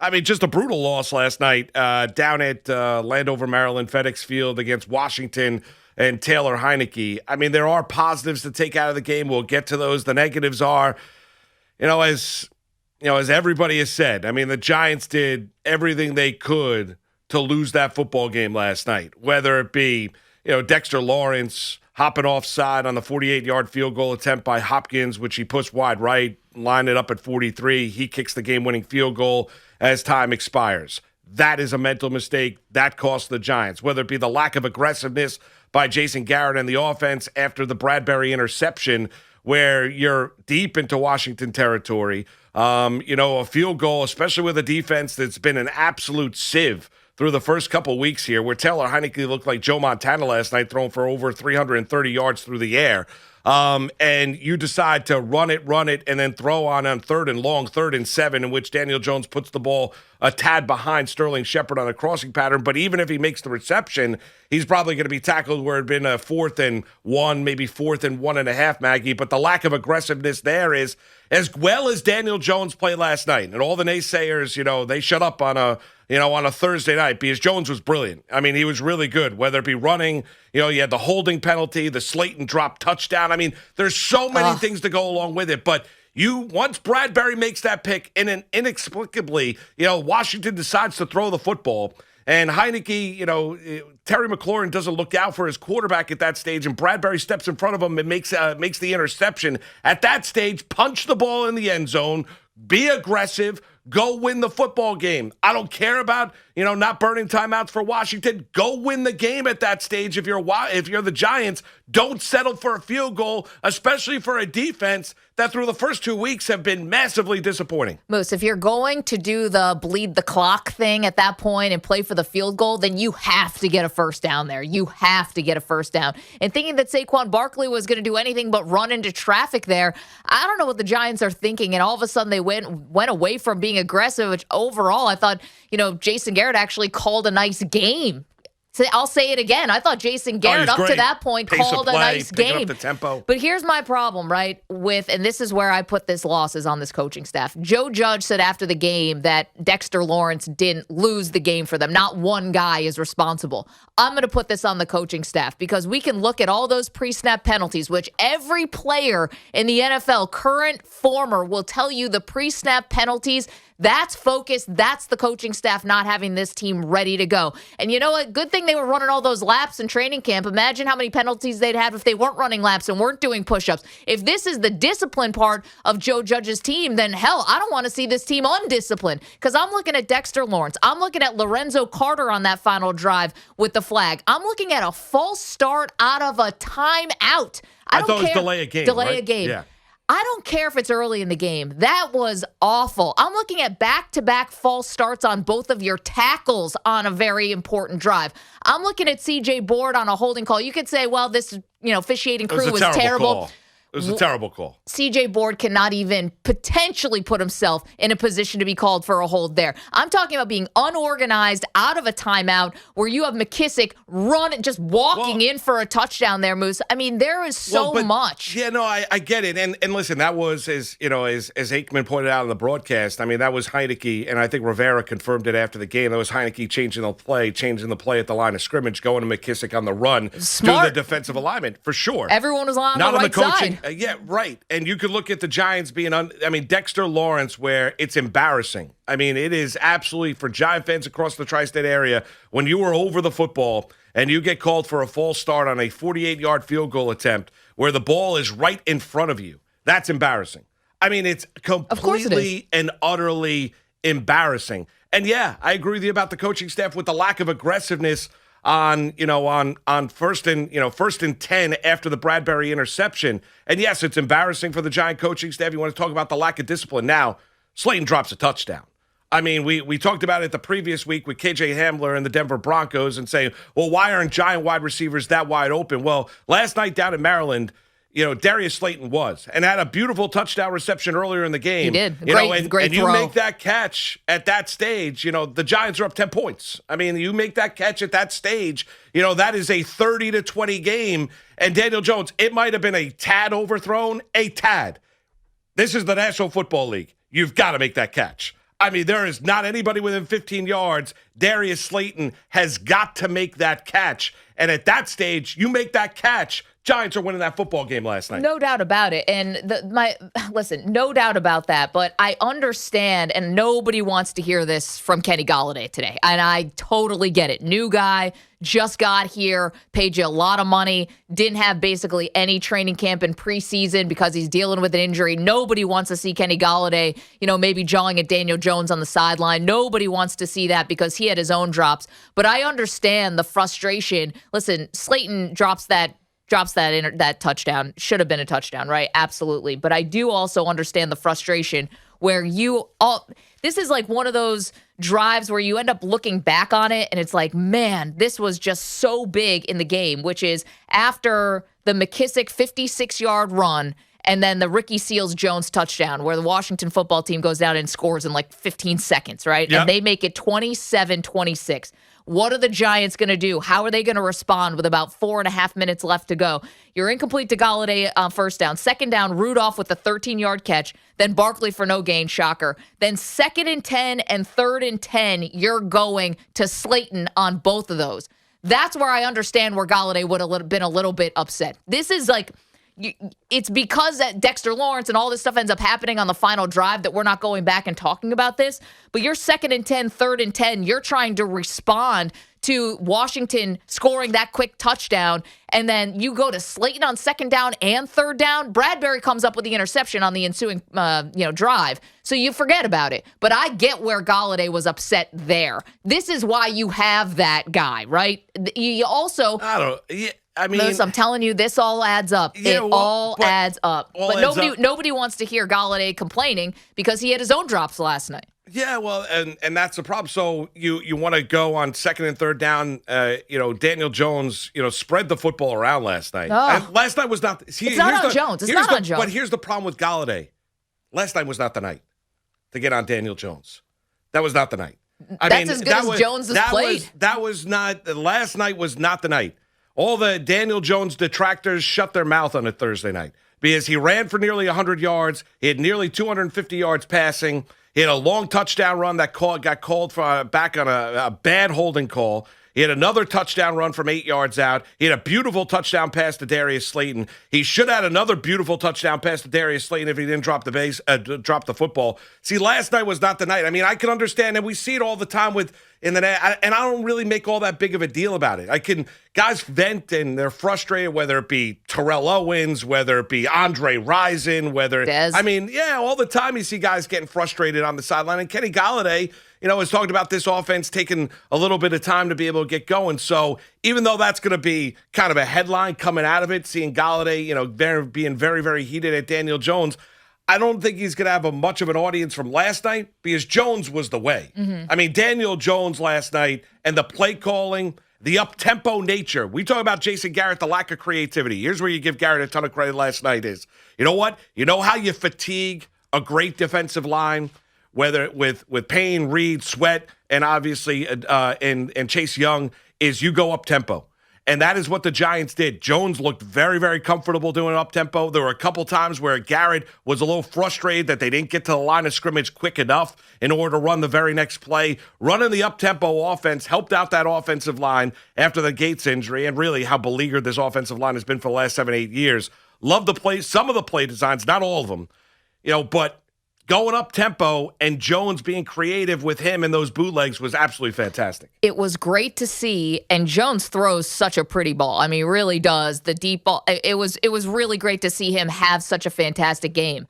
I mean, just a brutal loss last night down at Landover, Maryland, FedEx Field against Washington and Taylor Heineke. I mean, there are positives to take out of the game. We'll get to those. The negatives are, as everybody has said, I mean, the Giants did everything they could to lose that football game last night, whether it be, Dexter Lawrence hopping offside on the 48-yard field goal attempt by Hopkins, which he pushed wide right, lined it up at 43. He kicks the game-winning field goal as time expires. That is a mental mistake. That cost the Giants, whether it be the lack of aggressiveness by Jason Garrett and the offense after the Bradbury interception, where you're deep into Washington territory. A field goal, especially with a defense that's been an absolute sieve through the first couple weeks here, where Taylor Heineke looked like Joe Montana last night, throwing for over 330 yards through the air. And you decide to run it, and then throw on third and long, 3rd and 7, in which Daniel Jones puts the ball a tad behind Sterling Shepard on a crossing pattern. But even if he makes the reception, he's probably going to be tackled where it had been a 4th and 1, maybe 4th and 1.5, Maggie. But the lack of aggressiveness there is, as well as Daniel Jones played last night, and all the naysayers, they shut up on a Thursday night, because Jones was brilliant. I mean, he was really good, whether it be running, you had the holding penalty, the Slayton drop touchdown. I mean, there's so many things to go along with it. But once Bradbury makes that pick, and then inexplicably, Washington decides to throw the football, and Heineke, Terry McLaurin doesn't look out for his quarterback at that stage, and Bradbury steps in front of him and makes the interception. At that stage, punch the ball in the end zone, be aggressive, go win the football game. I don't care about, not burning timeouts for Washington. Go win the game at that stage if you're the Giants. Don't settle for a field goal, especially for a defense that through the first 2 weeks have been massively disappointing. Moose, if you're going to do the bleed the clock thing at that point and play for the field goal, then you have to get a first down there. You have to get a first down. And thinking that Saquon Barkley was going to do anything but run into traffic there, I don't know what the Giants are thinking. And all of a sudden they went away from being aggressive, which overall I thought, Jason Garrett actually called a nice game. So I'll say it again. I thought Jason Garrett up to that point called a nice game. Up the tempo. But here's my problem, right? And this is where I put this losses on this coaching staff. Joe Judge said after the game that Dexter Lawrence didn't lose the game for them. Not one guy is responsible. I'm going to put this on the coaching staff, because we can look at all those pre-snap penalties, which every player in the NFL, current, former, will tell you the pre-snap penalties. That's focus. That's the coaching staff not having this team ready to go. And you know what? Good thing they were running all those laps in training camp. Imagine how many penalties they'd have if they weren't running laps and weren't doing push-ups. If this is the discipline part of Joe Judge's team, then hell, I don't want to see this team undisciplined, because I'm looking at Dexter Lawrence. I'm looking at Lorenzo Carter on that final drive with the flag. I'm looking at a false start out of a timeout. I thought it was delay a game. Delay a game. Yeah. I don't care if it's early in the game. That was awful. I'm looking at back-to-back false starts on both of your tackles on a very important drive. I'm looking at C.J. Board on a holding call. You could say, well, this officiating crew was terrible. Call. It was a terrible call. C.J. Board cannot even potentially put himself in a position to be called for a hold there. I'm talking about being unorganized out of a timeout where you have McKissick just walking in for a touchdown there, Moose. I mean, there is so much. Yeah, no, I get it. And listen, that was, as Aikman pointed out in the broadcast, I mean, that was Heineke, and I think Rivera confirmed it after the game. That was Heineke changing the play at the line of scrimmage, going to McKissick on the run, Smart. do the defensive alignment, for sure. Everyone was on the right side. Yeah, right. And you could look at the Giants being Dexter Lawrence, where it's embarrassing. I mean, it is absolutely, for Giant fans across the tri-state area, when you were over the football and you get called for a false start on a 48-yard field goal attempt where the ball is right in front of you, that's embarrassing. I mean, it's completely and utterly embarrassing. And yeah, I agree with you about the coaching staff with the lack of aggressiveness on first and 10 after the Bradbury interception. And yes, it's embarrassing for the Giant coaching staff. You want to talk about the lack of discipline. Now, Slayton drops a touchdown. I mean, we talked about it the previous week with KJ Hamler and the Denver Broncos and saying, well, why aren't Giant wide receivers that wide open? Well, last night down in Maryland, Darius Slayton was, and had a beautiful touchdown reception earlier in the game. He did. Great throw. You make that catch at that stage, the Giants are up 10 points. I mean, you make that catch at that stage, that is a 30-20 game. And Daniel Jones, it might have been a tad overthrown, a tad. This is the National Football League. You've got to make that catch. I mean, there is not anybody within 15 yards. Darius Slayton has got to make that catch. And at that stage, you make that catch, Giants are winning that football game last night. No doubt about it. And listen, no doubt about that. But I understand, and nobody wants to hear this from Kenny Golladay today. And I totally get it. New guy, just got here, paid you a lot of money, didn't have basically any training camp in preseason because he's dealing with an injury. Nobody wants to see Kenny Golladay, maybe jawing at Daniel Jones on the sideline. Nobody wants to see that because he had his own drops. But I understand the frustration. Listen, Slayton drops that touchdown. Should have been a touchdown, right? Absolutely. But I do also understand the frustration where this is like one of those drives where you end up looking back on it and it's like, man, this was just so big in the game, which is after the McKissick 56-yard run and then the Ricky Seals-Jones touchdown where the Washington football team goes down and scores in like 15 seconds, right? Yep. And they make it 27-26. What are the Giants going to do? How are they going to respond with about 4.5 minutes left to go? You're incomplete to Golladay first down. Second down, Rudolph with a 13-yard catch. Then Barkley for no gain, shocker. Then 2nd and 10 and 3rd and 10, you're going to Slayton on both of those. That's where I understand where Golladay would have been a little bit upset. This is like, it's because that Dexter Lawrence and all this stuff ends up happening on the final drive that we're not going back and talking about this. But you're 2nd and 10, 3rd and 10. You're trying to respond to Washington scoring that quick touchdown. And then you go to Slayton on 2nd down and 3rd down. Bradbury comes up with the interception on the ensuing drive. So you forget about it. But I get where Golladay was upset there. This is why you have that guy, right? You also... I mean, I'm telling you, this all adds up. Yeah, it all adds up. But nobody wants to hear Golladay complaining because he had his own drops last night. Yeah, well, and that's the problem. So you want to go on 2nd and 3rd down. Daniel Jones, spread the football around last night. And last night was not. It's not on Jones. It's not on Jones. But here's the problem with Golladay. Last night was not the night to get on Daniel Jones. That was not the night. That's as good as Jones has played. That was not. Last night was not the night. All the Daniel Jones detractors shut their mouth on it Thursday night because he ran for nearly 100 yards. He had nearly 250 yards passing. He had a long touchdown run that got called back on a bad holding call. He had another touchdown run from 8 yards out. He had a beautiful touchdown pass to Darius Slayton. He should have had another beautiful touchdown pass to Darius Slayton if he didn't drop the football. See, last night was not the night. I mean, I can understand, and we see it all the time and I don't really make all that big of a deal about it. Guys vent and they're frustrated, whether it be Terrell Owens, whether it be Andre Rison, all the time you see guys getting frustrated on the sideline. And Kenny Golladay, has talked about this offense taking a little bit of time to be able to get going. So even though that's going to be kind of a headline coming out of it, seeing Golladay, being very, very heated at Daniel Jones, I don't think he's going to have much of an audience from last night because Jones was the way. Mm-hmm. I mean, Daniel Jones last night and the play calling, the up-tempo nature. We talk about Jason Garrett, the lack of creativity. Here's where you give Garrett a ton of credit last night is, you know what? You know how you fatigue a great defensive line, whether with Payne, Reed, Sweat, and obviously and Chase Young, is you go up-tempo. And that is what the Giants did. Jones looked very, very comfortable doing up-tempo. There were a couple times where Garrett was a little frustrated that they didn't get to the line of scrimmage quick enough in order to run the very next play. Running the up-tempo offense helped out that offensive line after the Gates injury and really how beleaguered this offensive line has been for the last 7-8 years. Love the play, some of the play designs, not all of them, but going up tempo and Jones being creative with him and those bootlegs was absolutely fantastic. It was great to see, and Jones throws such a pretty ball. I mean, he really does. The deep ball. It was really great to see him have such a fantastic game.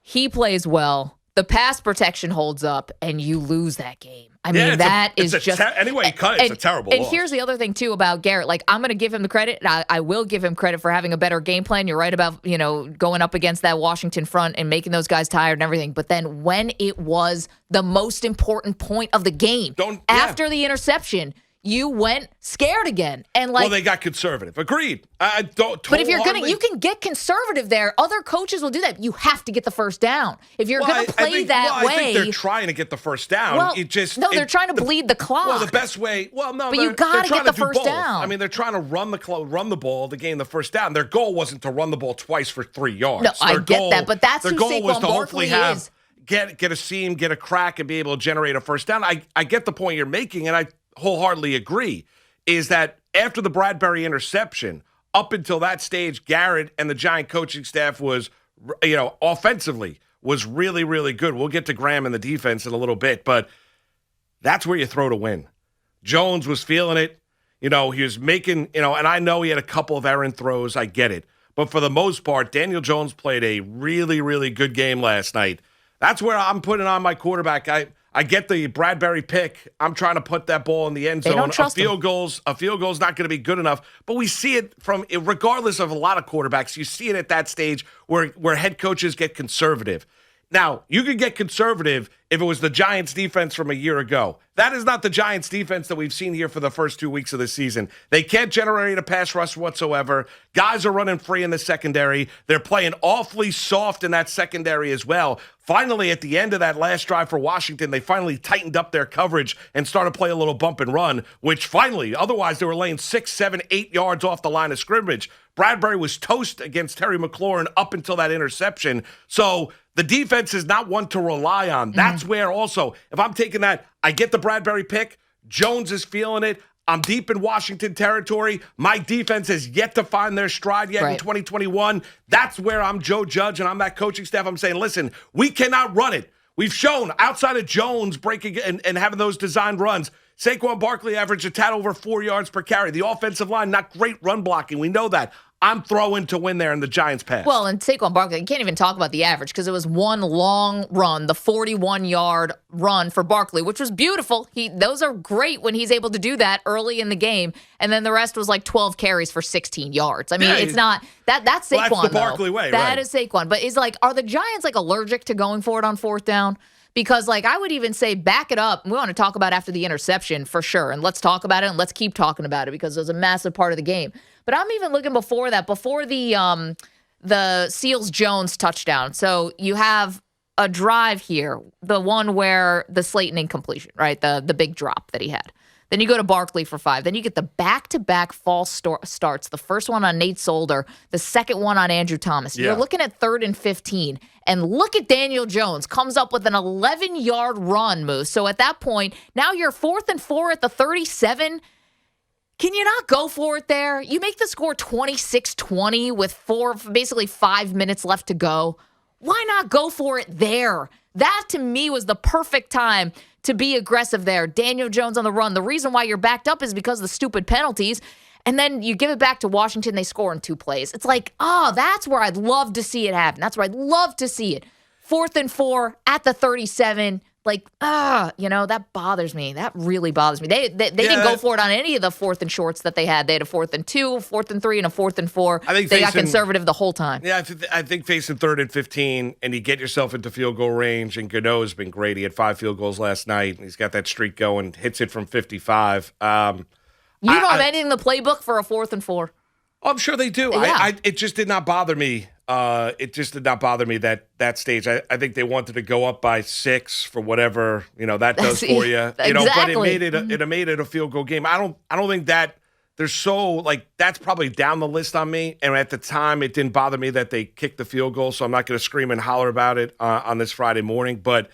He plays well. The pass protection holds up, and you lose that game. I mean, it's a terrible loss. And here's the other thing, too, about Garrett. I'm going to give him the credit. And I will give him credit for having a better game plan. You're right about, going up against that Washington front and making those guys tired and everything. But then when it was the most important point of the game, after the interception, you went scared again. And they got conservative. Agreed. But if you're you can get conservative there. Other coaches will do that. You have to get the first down. If you're going to play that way. I think they're trying to get the first down. They're trying to bleed the clock. Well, the best way. But you got to get the first down. I mean, they're trying to run the ball to gain the first down. Their goal wasn't to run the ball twice for 3 yards. No, I get that, but that's their who goal Saquon was to Barkley hopefully have is. get a seam, get a crack, and be able to generate a first down. I get the point you're making, and I wholeheartedly agree, is that after the Bradbury interception, up until that stage, Garrett and the Giant coaching staff was, offensively was really, really good. We'll get to Graham and the defense in a little bit, but that's where you throw to win. Jones was feeling it. He was making, and I know he had a couple of errant throws. I get it. But for the most part, Daniel Jones played a really, really good game last night. That's where I'm putting on my quarterback. I get the Bradbury pick. I'm trying to put that ball in the end zone. A field goal's not going to be good enough. But we see it regardless of a lot of quarterbacks, you see it at that stage where head coaches get conservative. Now, you could get conservative if it was the Giants defense from a year ago. That is not the Giants defense that we've seen here for the first 2 weeks of the season. They can't generate a pass rush whatsoever. Guys are running free in the secondary. They're playing awfully soft in that secondary as well. Finally, at the end of that last drive for Washington, they finally tightened up their coverage and started to play a little bump and run, which finally, otherwise they were laying 6, 7, 8 yards off the line of scrimmage. Bradbury was toast against Terry McLaurin up until that interception. So the defense is not one to rely on. That's where also, if I'm taking that, I get the Bradbury pick. Jones is feeling it. I'm deep in Washington territory. My defense has yet to find their stride yet in 2021. That's where I'm Joe Judge and I'm that coaching staff. I'm saying, listen, we cannot run it. We've shown outside of Jones breaking and having those designed runs, Saquon Barkley averaged a tad over 4 yards per carry. The offensive line, not great run blocking. We know that. I'm throwing to win there in the Giants pass. Well, and Saquon Barkley, you can't even talk about the average because it was one long run, the 41-yard run for Barkley, which was beautiful. Those are great when he's able to do that early in the game. And then the rest was like 12 carries for 16 yards. I mean, it's not that's Saquon. Well, that's the Barkley way, That right? is Saquon. But are the Giants allergic to going for it on fourth down? Because I would even say back it up. We want to talk about after the interception for sure. And let's talk about it and let's keep talking about it because it was a massive part of the game. But I'm even looking before that, before the Seals-Jones touchdown. So you have a drive here, the one where the Slayton incompletion, right? The big drop that he had. Then you go to Barkley for 5. Then you get the back-to-back false starts. The first one on Nate Solder, the second one on Andrew Thomas. You're looking at 3rd and 15. And look at Daniel Jones. Comes up with an 11-yard run, Moose. So at that point, now you're 4th and 4 at the 37. Can you not go for it there? You make the score 26-20 with basically 5 minutes left to go. Why not go for it there? That, to me, was the perfect time to be aggressive there. Daniel Jones on the run. The reason why you're backed up is because of the stupid penalties. And then you give it back to Washington. They score in 2 plays. It's that's where I'd love to see it happen. That's where I'd love to see it. 4th and 4 at the 37. That bothers me. That really bothers me. They didn't go for it on any of the 4th and shorts that they had. They had a 4th and 2, 4th and 3, and a 4th and 4. I think they got conservative the whole time. Yeah, I think facing 3rd and 15 and you get yourself into field goal range, and Gano's been great. He had 5 field goals last night. He's got that streak going, hits it from 55. You don't have anything in the playbook for a 4th and 4? Oh, I'm sure they do. Yeah. It just did not bother me. That stage. I think they wanted to go up by 6 for whatever that does for you. Exactly. But it made it a field goal game. I don't think that there's that's probably down the list on me. And at the time, it didn't bother me that they kicked the field goal. So I'm not going to scream and holler about it on this Friday morning. But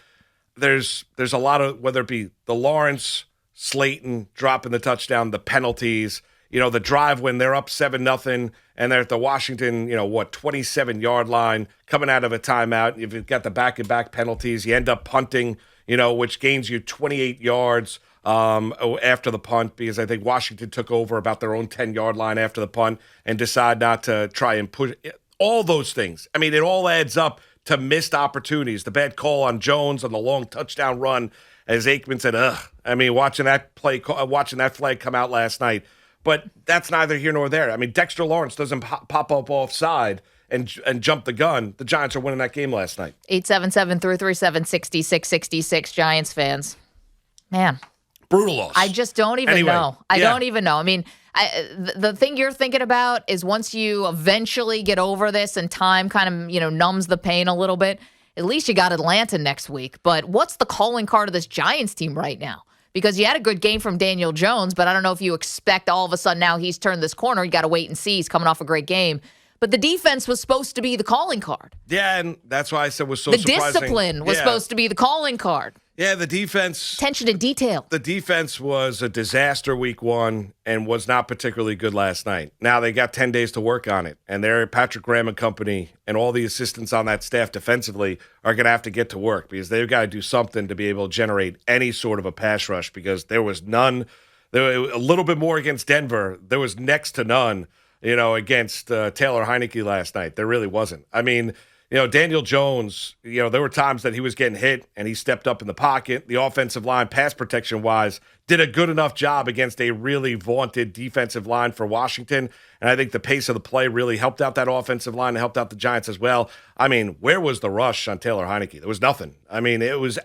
there's a lot of, whether it be the Lawrence, Slayton dropping the touchdown, the penalties. The drive when they're up 7-0 and they're at the Washington, 27-yard line coming out of a timeout. If you've got the back-and-back penalties, you end up punting, which gains you 28 yards after the punt because I think Washington took over about their own 10-yard line after the punt and decide not to try and push all those things. I mean, it all adds up to missed opportunities. The bad call on Jones on the long touchdown run, as Aikman said, watching that flag come out last night. But that's neither here nor there. I mean, Dexter Lawrence doesn't pop up offside and jump the gun. The Giants are winning that game last night. 877-337-6666, Giants fans. Man. Brutal loss. I just don't even know. I don't even know. I mean, the thing you're thinking about is once you eventually get over this and time kind of, numbs the pain a little bit, at least you got Atlanta next week. But what's the calling card of this Giants team right now? Because you had a good game from Daniel Jones, but I don't know if you expect all of a sudden now he's turned this corner. You got to wait and see. He's coming off a great game. but the defense was supposed to be the calling card. Yeah, and that's why I said it was so The surprising. discipline was supposed to be the calling card. Yeah, the defense. Attention to detail. The defense was a disaster week one and was not particularly good last night. Now they got 10 days to work on it, and they're Patrick Graham and company and all the assistants on that staff defensively are going to have to get to work because they've got to do something to be able to generate any sort of a pass rush because there was none. There was a little bit more against Denver. There was next to none, against Taylor Heineke last night. There really wasn't. I mean, Daniel Jones, there were times that he was getting hit and he stepped up in the pocket. The offensive line, pass protection-wise, did a good enough job against a really vaunted defensive line for Washington. And I think the pace of the play really helped out that offensive line and helped out the Giants as well. I mean, where was the rush on Taylor Heineke? There was nothing. I mean,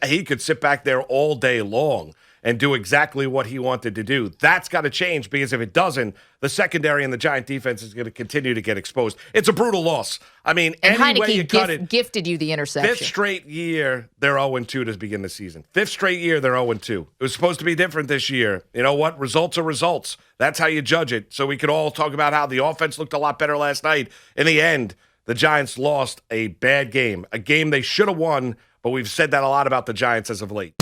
he could sit back there all day long and do exactly what he wanted to do. That's got to change because if it doesn't, the secondary and the Giant defense is going to continue to get exposed. It's a brutal loss. I mean, and any way you cut Heineke it. gifted you the interception. Fifth straight year, they're 0-2 to begin the season. Fifth straight year, they're 0-2. It was supposed to be different this year. You know what? Results are results. That's how you judge it. So we could all talk about how the offense looked a lot better last night. In the end, the Giants lost a bad game, a game they should have won, but we've said that a lot about the Giants as of late.